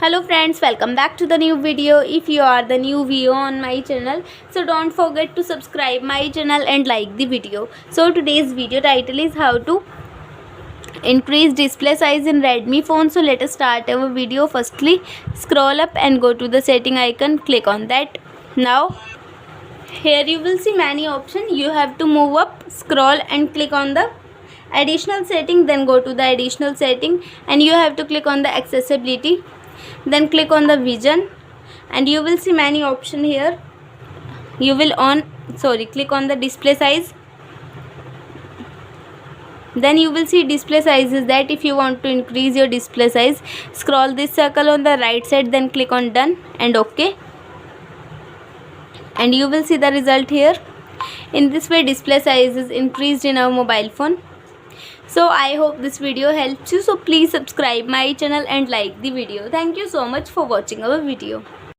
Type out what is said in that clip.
Hello friends, welcome back to the new video. If you are the new viewer on my channel, so don't forget to subscribe my channel and like the video. So today's video title is how to increase display size in Redmi phone. So let us start our video. Firstly, scroll up and go to the setting icon, click on that. Now here you will see many options. You have to move up, scroll and click on the additional setting, then go to the additional setting and you have to click on the accessibility, then click on the vision and you will see many options here. You will click on the display size, then you will see display sizes. That if you want to increase your display size, scroll this circle on the right side, then click on done and OK, and you will see the result here. In this way display size is increased in our mobile phone. So I hope this video helps you. So please subscribe my channel and like the video. Thank you so much for watching our video.